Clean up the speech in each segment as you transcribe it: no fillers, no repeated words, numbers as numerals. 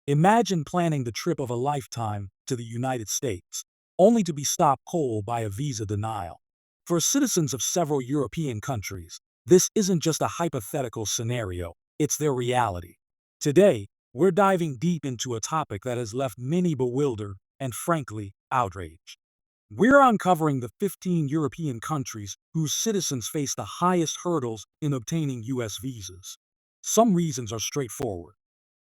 Imagine planning the trip of a lifetime to the United States, only to be stopped cold by a visa denial. For citizens of several European countries, this isn't just a hypothetical scenario, it's their reality. Today, we're diving deep into a topic that has left many bewildered and, frankly, outraged. We're uncovering the 15 European countries whose citizens face the highest hurdles in obtaining U.S. visas. Some reasons are straightforward.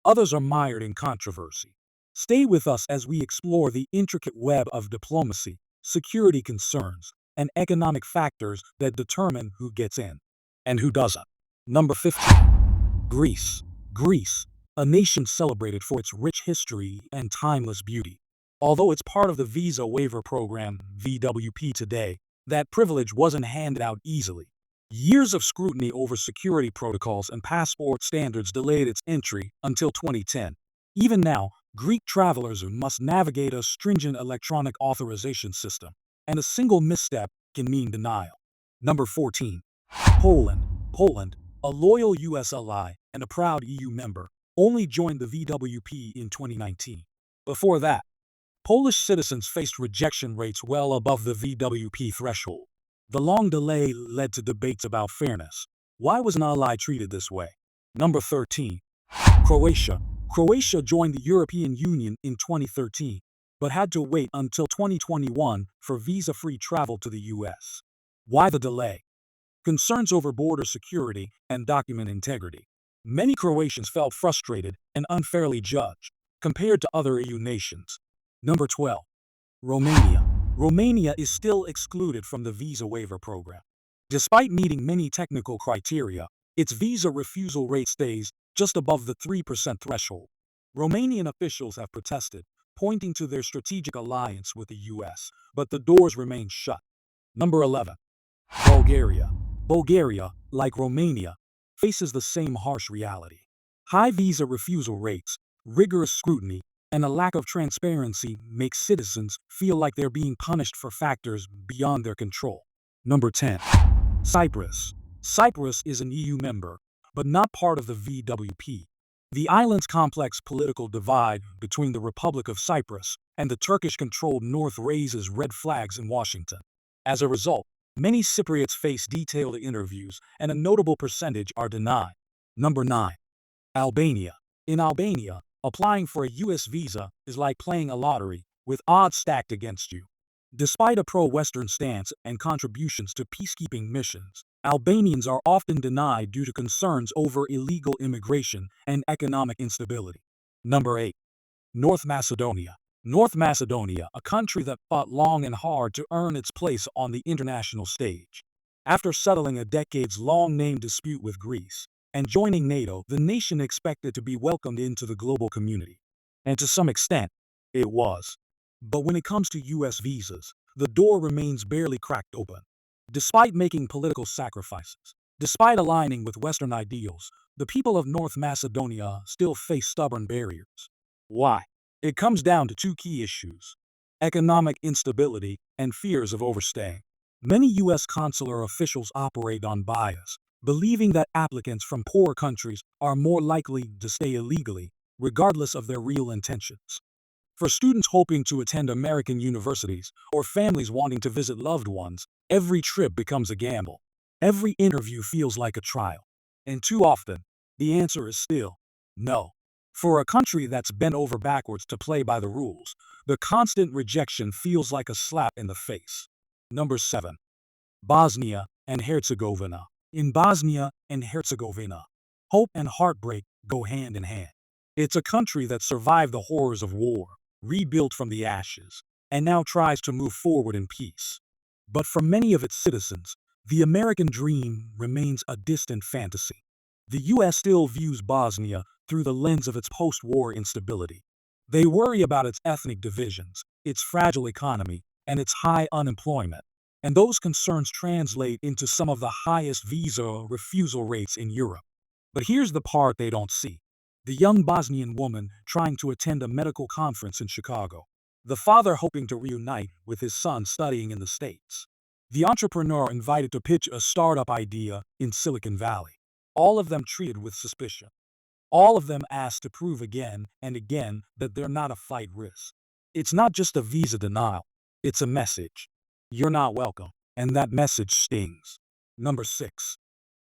Others are mired in controversy. Stay with us as we explore the intricate web of diplomacy, security concerns, and economic factors that determine who gets in and who doesn't. Number 15. Greece. Greece, a nation celebrated for its rich history and timeless beauty. Although it's part of the Visa Waiver Program, VWP today, that privilege wasn't handed out easily. Years of scrutiny over security protocols and passport standards delayed its entry until 2010. Even now, Greek travelers must navigate a stringent electronic authorization system, and a single misstep can mean denial. Number 14. Poland. Poland, a loyal U.S. ally and a proud EU member, only joined the VWP in 2019. Before that, Polish citizens faced rejection rates well above the VWP threshold. The long delay led to debates about fairness. Why was an ally treated this way? Number 13. Croatia. Croatia joined the European Union in 2013, but had to wait until 2021 for visa-free travel to the US. Why the delay? Concerns over border security and document integrity. Many Croatians felt frustrated and unfairly judged, compared to other EU nations. Number 12. Romania. Romania is still excluded from the visa waiver program. Despite meeting many technical criteria, its visa refusal rate stays just above the 3% threshold. Romanian officials have protested, pointing to their strategic alliance with the US, but the doors remain shut. Number 11. Bulgaria. Bulgaria, like Romania, faces the same harsh reality. High visa refusal rates, rigorous scrutiny, and a lack of transparency makes citizens feel like they're being punished for factors beyond their control. Number 10. Cyprus. Cyprus is an EU member, but not part of the VWP. The island's complex political divide between the Republic of Cyprus and the Turkish-controlled North raises red flags in Washington. As a result, many Cypriots face detailed interviews, and a notable percentage are denied. Number 9. Albania. In Albania, applying for a U.S. visa is like playing a lottery, with odds stacked against you. Despite a pro-Western stance and contributions to peacekeeping missions, Albanians are often denied due to concerns over illegal immigration and economic instability. Number 8. North Macedonia. North Macedonia, a country that fought long and hard to earn its place on the international stage. After settling a decades-long name dispute with Greece and joining NATO, the nation expected to be welcomed into the global community. And to some extent, it was. But when it comes to U.S. visas, the door remains barely cracked open. Despite making political sacrifices, despite aligning with Western ideals, the people of North Macedonia still face stubborn barriers. Why? It comes down to two key issues: economic instability and fears of overstaying. Many U.S. consular officials operate on bias, believing that applicants from poor countries are more likely to stay illegally, regardless of their real intentions. For students hoping to attend American universities or families wanting to visit loved ones, every trip becomes a gamble. Every interview feels like a trial. And too often, the answer is still no. For a country that's bent over backwards to play by the rules, the constant rejection feels like a slap in the face. Number 7. Bosnia and Herzegovina. In Bosnia and Herzegovina, hope and heartbreak go hand in hand. It's a country that survived the horrors of war, rebuilt from the ashes, and now tries to move forward in peace. But for many of its citizens, the American dream remains a distant fantasy. The U.S. still views Bosnia through the lens of its post-war instability. They worry about its ethnic divisions, its fragile economy, and its high unemployment. And those concerns translate into some of the highest visa refusal rates in Europe. But here's the part they don't see: the young Bosnian woman trying to attend a medical conference in Chicago, the father hoping to reunite with his son studying in the States, the entrepreneur invited to pitch a startup idea in Silicon Valley, all of them treated with suspicion. All of them ask to prove again and again that they're not a flight risk. It's not just a visa denial, it's a message. You're not welcome, and that message stings. Number 6.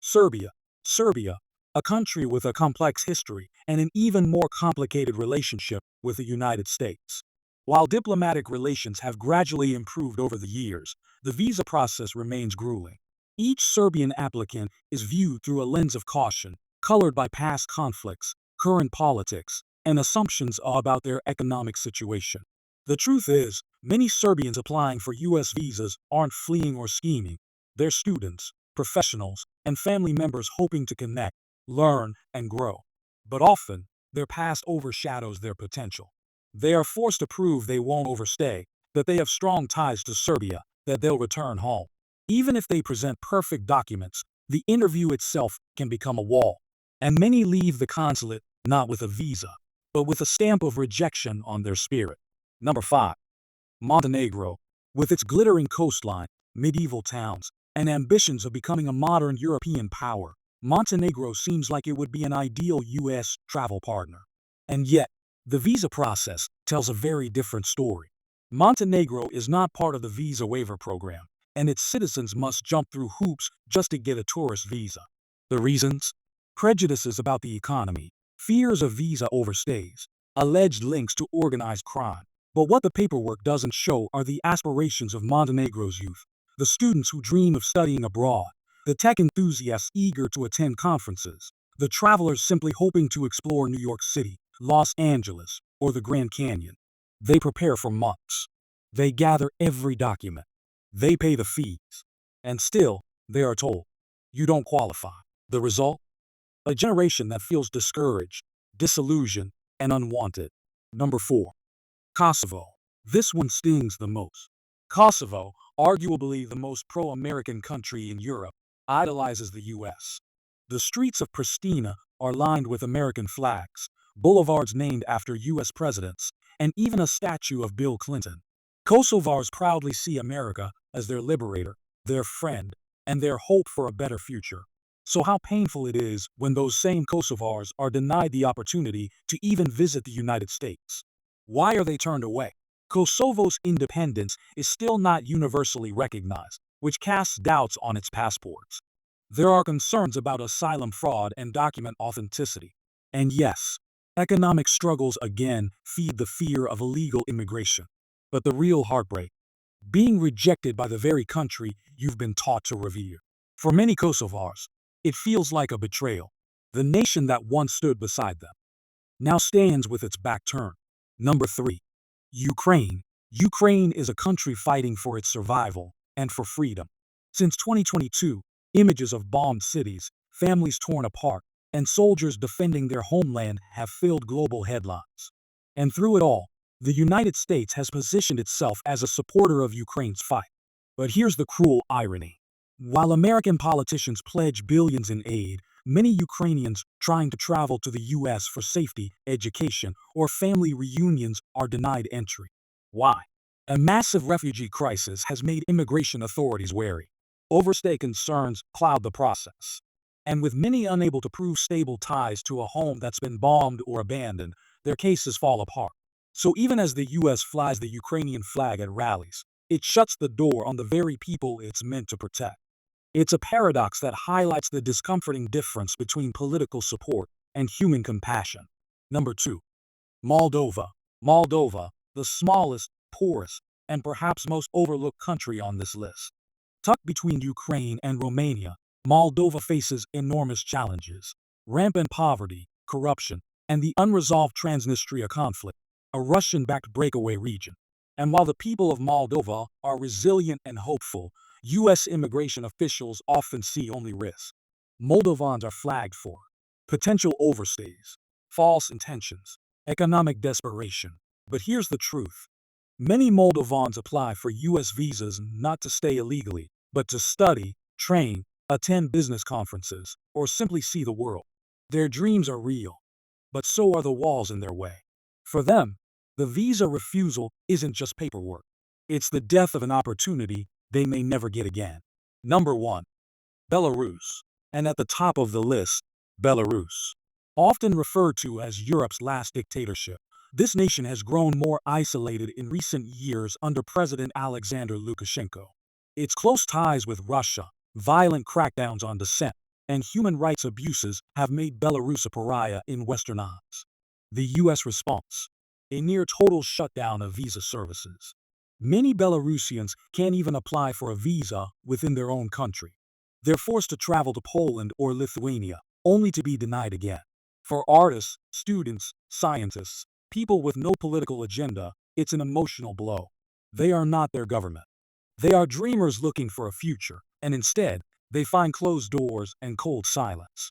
Serbia. Serbia, a country with a complex history and an even more complicated relationship with the United States. While diplomatic relations have gradually improved over the years, the visa process remains grueling. Each Serbian applicant is viewed through a lens of caution, colored by past conflicts, current politics, and assumptions about their economic situation. The truth is, many Serbians applying for U.S. visas aren't fleeing or scheming. They're students, professionals, and family members hoping to connect, learn, and grow. But often, their past overshadows their potential. They are forced to prove they won't overstay, that they have strong ties to Serbia, that they'll return home. Even if they present perfect documents, the interview itself can become a wall. And many leave the consulate not with a visa, but with a stamp of rejection on their spirit. Number 5. Montenegro. With its glittering coastline, medieval towns, and ambitions of becoming a modern European power, Montenegro seems like it would be an ideal U.S. travel partner. And yet, the visa process tells a very different story. Montenegro is not part of the visa waiver program, and its citizens must jump through hoops just to get a tourist visa. The reasons? Prejudices about the economy, fears of visa overstays, alleged links to organized crime. But what the paperwork doesn't show are the aspirations of Montenegro's youth, the students who dream of studying abroad, the tech enthusiasts eager to attend conferences, the travelers simply hoping to explore New York City, Los Angeles, or the Grand Canyon. They prepare for months. They gather every document. They pay the fees. And still, they are told, you don't qualify. The result? A generation that feels discouraged, disillusioned, and unwanted. Number 4. Kosovo. This one stings the most. Kosovo, arguably the most pro-American country in Europe, idolizes the U.S. The streets of Pristina are lined with American flags, boulevards named after U.S. presidents, and even a statue of Bill Clinton. Kosovars proudly see America as their liberator, their friend, and their hope for a better future. So how painful it is when those same Kosovars are denied the opportunity to even visit the United States. Why are they turned away? Kosovo's independence is still not universally recognized, which casts doubts on its passports. There are concerns about asylum fraud and document authenticity. And yes, economic struggles again feed the fear of illegal immigration. But the real heartbreak, being rejected by the very country you've been taught to revere. For many Kosovars, it feels like a betrayal. The nation that once stood beside them now stands with its back turned. Number 3. Ukraine. Ukraine is a country fighting for its survival and for freedom. Since 2022, images of bombed cities, families torn apart, and soldiers defending their homeland have filled global headlines. And through it all, the United States has positioned itself as a supporter of Ukraine's fight. But here's the cruel irony. While American politicians pledge billions in aid, many Ukrainians trying to travel to the U.S. for safety, education, or family reunions are denied entry. Why? A massive refugee crisis has made immigration authorities wary. Overstay concerns cloud the process. And with many unable to prove stable ties to a home that's been bombed or abandoned, their cases fall apart. So even as the U.S. flies the Ukrainian flag at rallies, it shuts the door on the very people it's meant to protect. It's a paradox that highlights the discomforting difference between political support and human compassion. Number 2. Moldova. Moldova, the smallest, poorest, and perhaps most overlooked country on this list. Tucked between Ukraine and Romania, Moldova faces enormous challenges. Rampant poverty, corruption, and the unresolved Transnistria conflict, a Russian-backed breakaway region. And while the people of Moldova are resilient and hopeful, U.S. immigration officials often see only risk. Moldovans are flagged for potential overstays, false intentions, economic desperation. But here's the truth. Many Moldovans apply for U.S. visas not to stay illegally, but to study, train, attend business conferences, or simply see the world. Their dreams are real, but so are the walls in their way. For them, the visa refusal isn't just paperwork. It's the death of an opportunity they may never get again. Number 1. Belarus. And at the top of the list, Belarus. Often referred to as Europe's last dictatorship, this nation has grown more isolated in recent years under President Alexander Lukashenko. Its close ties with Russia, violent crackdowns on dissent, and human rights abuses have made Belarus a pariah in Western eyes. The U.S. response: a near total shutdown of visa services. Many Belarusians can't even apply for a visa within their own country. They're forced to travel to Poland or Lithuania, only to be denied again. For artists, students, scientists, people with no political agenda, it's an emotional blow. They are not their government. They are dreamers looking for a future, and instead, they find closed doors and cold silence.